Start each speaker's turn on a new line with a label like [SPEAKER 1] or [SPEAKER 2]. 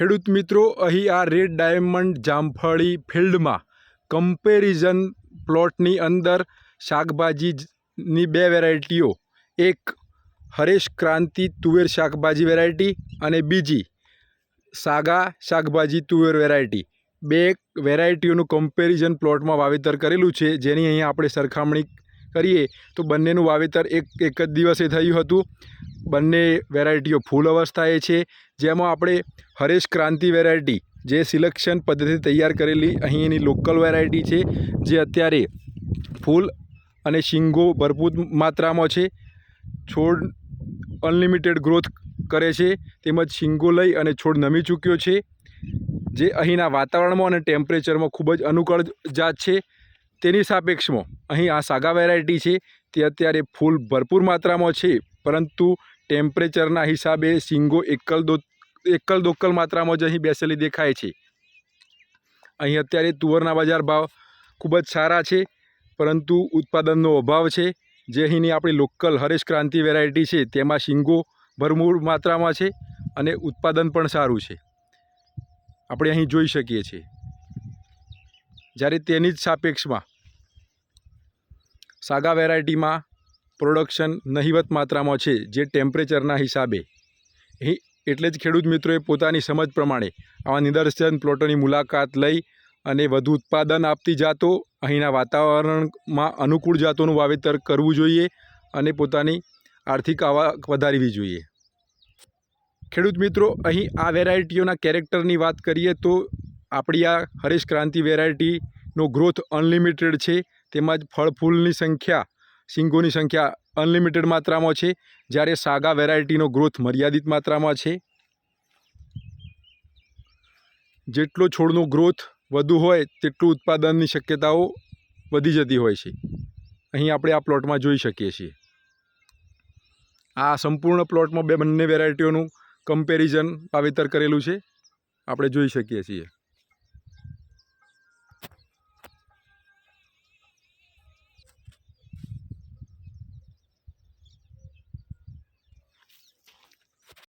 [SPEAKER 1] ખેડૂત મિત્રો, અહીં આ રેડ ડાયમંડ જામફળી ફિલ્ડમાં કમ્પેરિઝન પ્લોટની અંદર શાકભાજીની બે વેરાયટીઓ, એક હરેશ ક્રાંતિ તુવેર શાકભાજી વેરાયટી અને બીજી સાગા શાકભાજી તુવેર વેરાયટી, બે વેરાયટીઓનું કમ્પેરિઝન પ્લોટમાં વાવેતર કરેલું છે, જેની અહીંયા આપણે સરખામણી કરીએ તો બંનેનું વાવેતર એક જ દિવસે થયું હતું. બંને વેરાયટીઓ ફૂલ અવસ્થાએ છે, જેમાં આપણે હરેશ ક્રાંતિ વેરાયટી જે સિલેક્શન પદ્ધતિ તૈયાર કરેલી અહીં એની લોકલ વેરાયટી છે, જે અત્યારે ફૂલ અને શીંગો ભરપૂર માત્રામાં છે, છોડ અનલિમિટેડ ગ્રોથ કરે છે, તેમજ શીંગો લઈ અને છોડ નમી ચૂક્યો છે, જે અહીંના વાતાવરણમાં અને ટેમ્પરેચરમાં ખૂબ જ અનુકૂળ જાત છે. તેની સાપેક્ષમાં અહીં આ સાગા વેરાયટી છે તે અત્યારે ફૂલ ભરપૂર માત્રામાં છે, પરંતુ ટેમ્પરેચરના હિસાબે શીંગો એકલ દોકલ માત્રામાં જ અહીં બેસેલી દેખાય છે. અહીં અત્યારે તુવરના બજાર ભાવ ખૂબ જ સારા છે, પરંતુ ઉત્પાદનનો અભાવ છે. જે અહીંની આપણી લોકલ હરેશ ક્રાંતિ વેરાયટી છે તેમાં શીંગો ભરપૂર માત્રામાં છે અને ઉત્પાદન પણ સારું છે, આપણે અહીં જોઈ શકીએ છીએ. જ્યારે તેની જ સાપેક્ષમાં સાગા વેરાયટીમાં પ્રોડક્શન નહિવત માત્રામાં છે, જે ટેમ્પરેચરના હિસાબે એટલે જ ખેડૂત મિત્રોએ પોતાની સમજ પ્રમાણે આવા નિદર્શન પ્લોટોની મુલાકાત લઈ અને વધુ ઉત્પાદન આપતી જાતો, અહીંના વાતાવરણમાં અનુકૂળ જાતોનું વાવેતર કરવું જોઈએ અને પોતાની આર્થિક આવક વધારવી જોઈએ. ખેડૂત મિત્રો, અહીં આ વેરાયટીઓના કેરેક્ટરની વાત કરીએ તો આપણી આ હરેશ ક્રાંતિ વેરાયટીનો ગ્રોથ અનલિમિટેડ છે, તેમજ ફળ ફૂલની સંખ્યા, શીંગોની સંખ્યા અનલિમિટેડ માત્રામાં છે, જ્યારે સાગા વેરાયટીનો ગ્રોથ મર્યાદિત માત્રામાં છે. જેટલો છોડનો ગ્રોથ વધુ હોય તેટલું ઉત્પાદનની શક્યતાઓ વધી જતી હોય છે. અહીં આપણે આ પ્લોટમાં જોઈ શકીએ છીએ. આ સંપૂર્ણ પ્લોટમાં બંને વેરાયટીઓનું કમ્પેરિઝન વાવેતર કરેલું છે, આપણે જોઈ શકીએ છીએ.